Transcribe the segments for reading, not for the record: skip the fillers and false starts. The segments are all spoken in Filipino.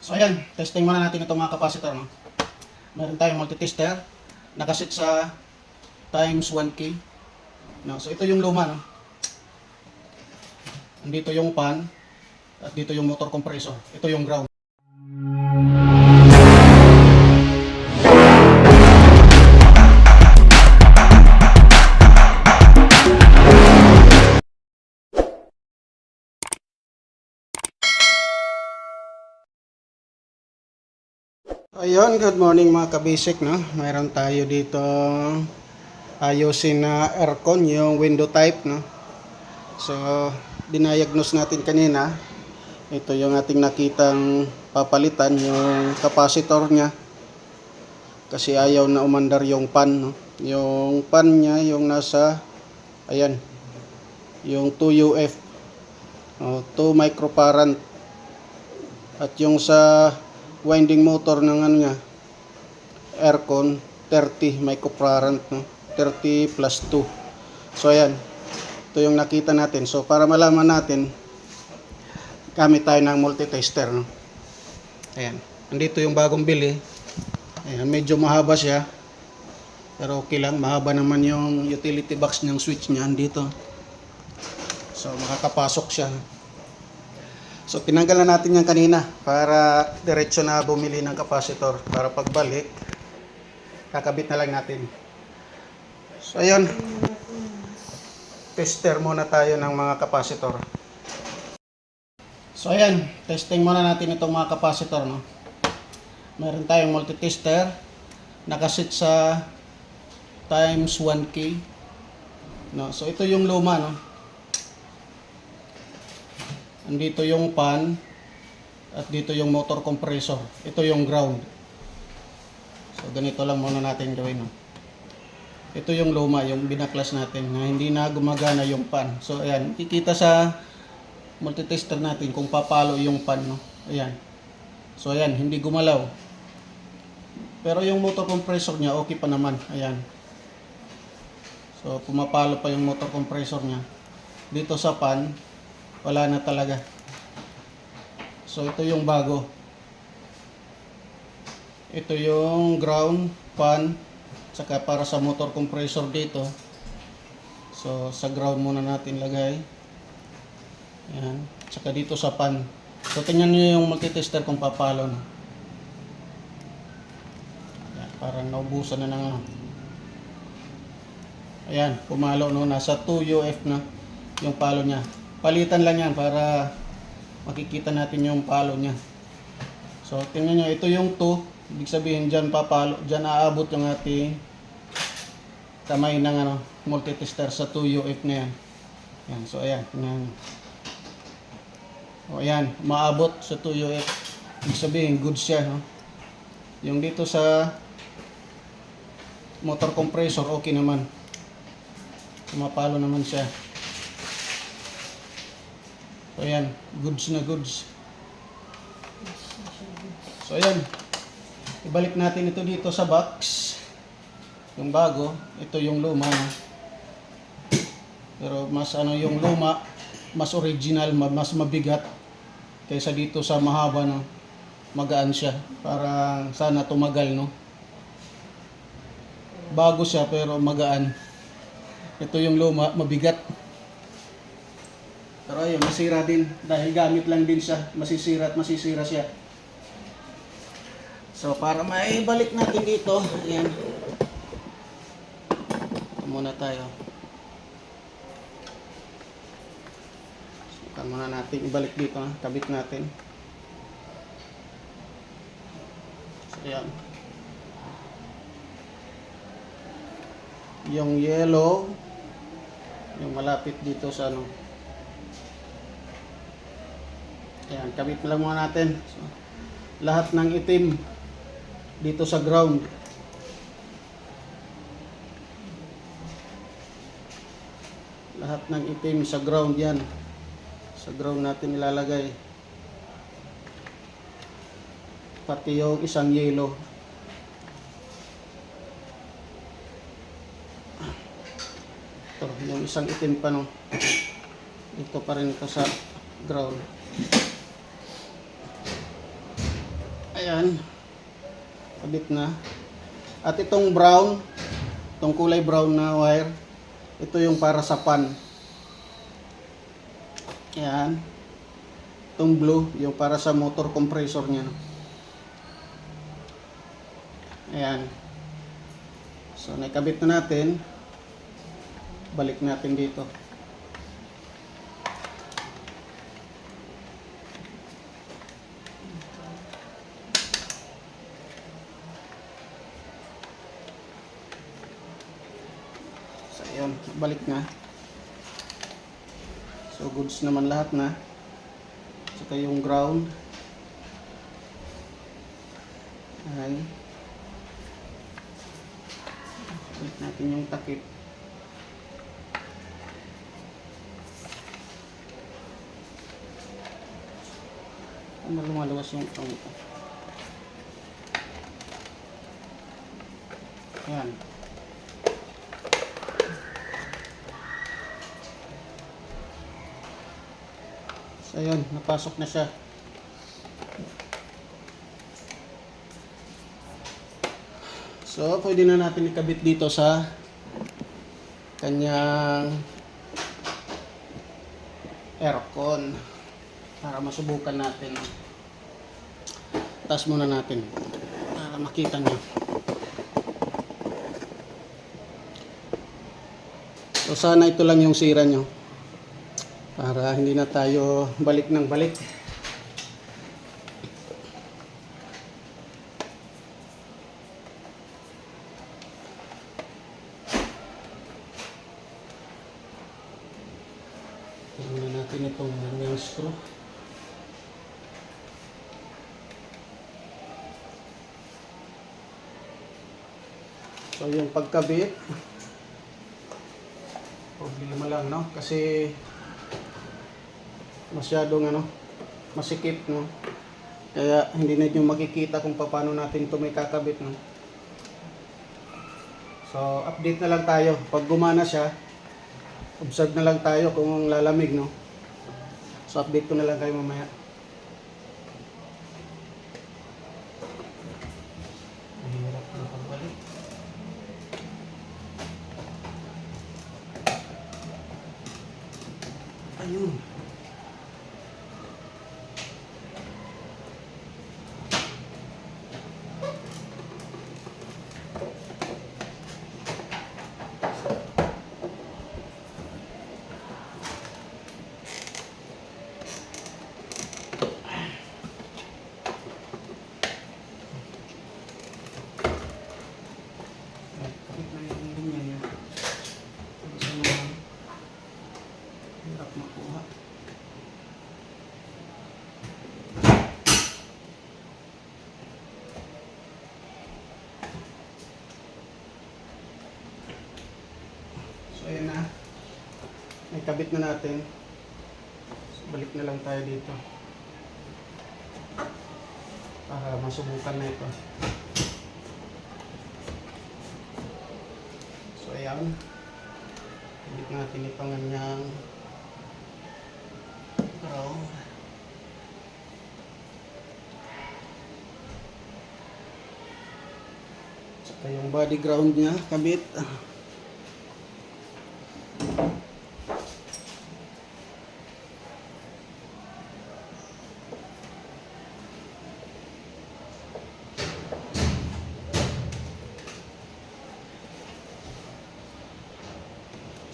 So ayan, testing muna natin itong mga capacitor. No? Meron tayong multi-tester. Nakasit sa times 1K. No? So ito yung luma. No? Andito yung fan. At dito yung motor compressor. Ito yung ground. Ayun, good morning mga kabasic, no? Mayroon tayo dito ayusin na aircon, yung window type, no? So, dinayagnos natin kanina. Ito yung ating nakitang papalitan, yung capacitor niya. Kasi ayaw na umandar yung pan, no? Yung pan niya, yung nasa, ayan, yung 2UF, 2 microfarad. At yung sa winding motor ng ano niya, aircon 30 microfarad, no? 30 plus 2. So ayan, ito yung nakita natin. So para malaman natin, gamit tayo ng multi-tester, no? Ayan, andito yung bagong bili. Ayan, medyo mahaba siya, pero okay lang, mahaba naman yung utility box ng switch niya andito. So makakapasok siya. So tinanggal na natin yan kanina para diretso na bumili ng capacitor, para pagbalik kakabit na lang natin. So ayun, tester muna tayo ng mga capacitor. So ayan, testing muna natin itong mga capacitor, no? Meron tayong multi-tester, nakasit sa times 1K, no? So ito yung luma, no? Andito yung fan at dito yung motor compressor. Ito yung ground. So ganito lang muna natin gawin, no? Ito yung luma, yung binaklas natin na hindi na gumagana yung fan. So ayan, kikita sa multitester natin kung papalo yung fan, no? Ayan. So ayan, hindi gumalaw. Pero yung motor compressor niya okay pa naman. Ayan. So pumapalo pa yung motor compressor niya. Dito sa fan wala na talaga. So ito yung bago. Ito yung ground, fan, saka para sa motor compressor dito. So sa ground muna natin lagay. Ayan. Saka dito sa fan. So tingnan nyo yung multitester kung papalo na. Ayan, parang naubusan na ng ano. Ayan, pumalo, no? Nasa 2UF na yung palo niya. Palitan lang yan para makikita natin yung palo niya. So tingnan nyo, ito yung 2. Ibig sabihin dyan papalo, dyan aabot yung ating kamay ng ano, multitester sa 2UF na yan. Yan, so ayan, tingnan nyo. O ayan, maabot sa 2UF. Ibig sabihin good siya, no? Yung dito sa motor compressor okay naman. Mapalo naman siya. So ayan, goods na goods. So ayan, ibalik natin ito dito sa box. Yung bago, ito yung luma, no? Pero mas ano yung luma, mas original, mas mabigat kaysa dito sa mahaba, no? Magaan siya, para sana tumagal, no? Bago siya pero magaan. Ito yung luma, mabigat. Pero ayun, masira din. Dahil gamit lang din siya, masisira at masisira siya. So, para maibalik natin dito, ayan. Ito muna tayo. Sukan muna natin ibalik dito, ha? Kabit natin. So, ayan. Yung yellow, yung malapit dito sa ano. Ayan, kabit lang muna natin. So, lahat ng itim dito sa ground. Lahat ng itim sa ground yan. Sa ground natin ilalagay. Pati yung isang yellow. Ito, yung isang itim pa, no? Ito pa rin ito sa ground. Ayan. Kabit na. At itong brown, itong kulay brown na wire, ito yung para sa pan. Ayan. Itong blue, yung para sa motor compressor niya. Ayan. So, nakabit na natin. Balik natin dito. So, ayan. Balik na. So, goods naman lahat na. Saka yung ground. Ayan. Balik natin yung takip. Lumaluwas yung itong ito. Ayan. So, ayun. Napasok na siya. So, pwede na natin ikabit dito sa kanyang aircon para masubukan natin. Taas muna natin para makita nyo. So, sana ito lang yung sira nyo para hindi na tayo balik ng balik. Tingnan natin itong yung screw. So yung pagkabit, problema lang, no? Kasi masyadong masikip, no? Kaya hindi na nyo makikita kung paano natin ito may kakabit, no? So update na lang tayo. Pag gumana siya, observe na lang tayo kung lalamig, no? So update ko na lang kayo mamaya. Mahirap na pagbalik. Ayun. Hirap makuha. So ayan na. May kabit na natin. So, balik na lang tayo dito para masubukan na ito. So ayan. Kabit natin itong kanyang ground. Saka yung body ground niya kabit.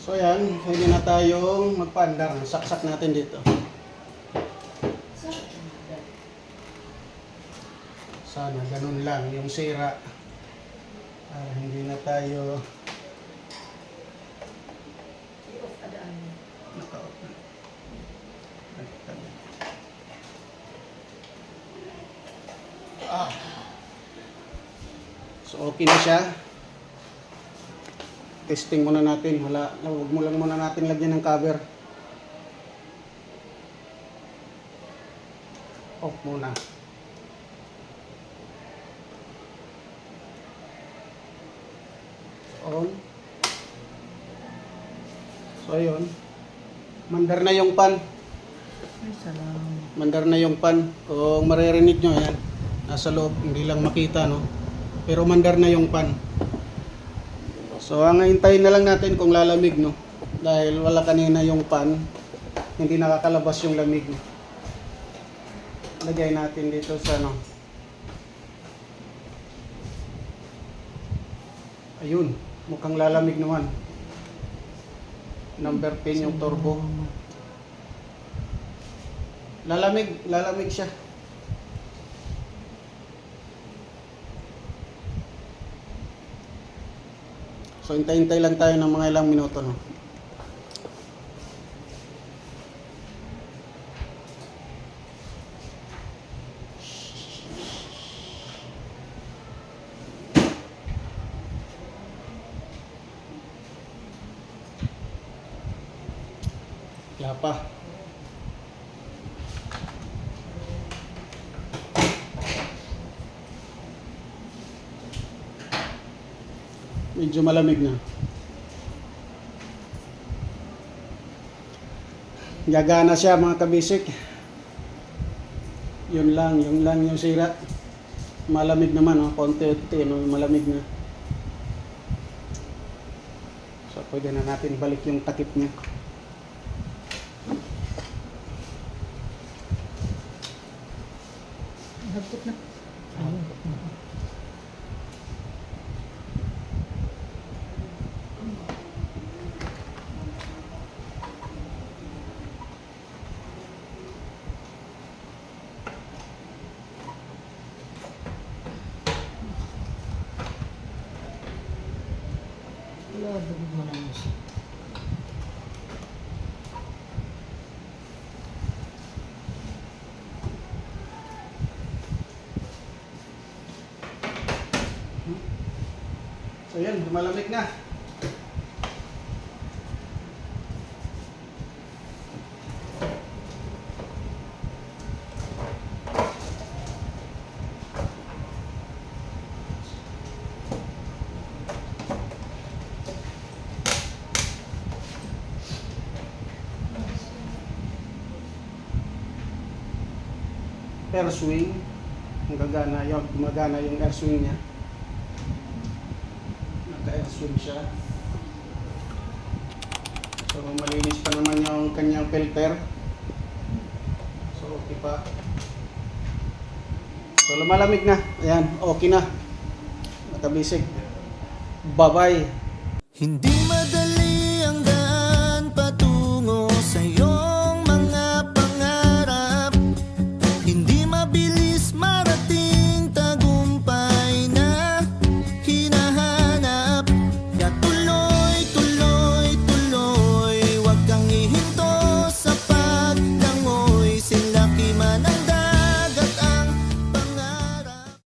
So yan, pwede na tayong magpaandar. Saksak natin dito. Sana ganun lang yung sira. Hindi na tayo naka-off na. So okay na siya. Testing muna natin. Huwag mo lang muna natin lagyan ng cover. Off muna. On. So ayun. Mandar na yung pan. Ay, salamat. Mandar na yung pan. Kung maririnig nyo yan. nasa loob, hindi lang makita, no? Pero mandar na yung pan. So ang hintayin na lang natin kung lalamig, no? Dahil wala kanina yung pan, hindi nakakalabas yung lamig. Lagay natin dito sa ano. Ayun, mukhang lalamig naman. Number 10 yung turbo. Lalamig siya. So hintay-hintay lang tayo ng mga ilang minuto, no? Wala pa. Medyo malamig na. Gagana siya mga kabisik. Yun lang yung sira. Malamig naman, oh. Konti-unti, no? Malamig na. So pwede na natin balik yung takip niya. Hagpot na. Ayun. Wala, dugod mo na mo siya. So yan, malamig na. Air swing, gumagana yung air swing niya. Naka-air swing siya. So malinis pa naman yung kanyang filter. So okay pa. So lumalamig na. Ayan, okay na. Nakabisig. Bye-bye. Hindi madali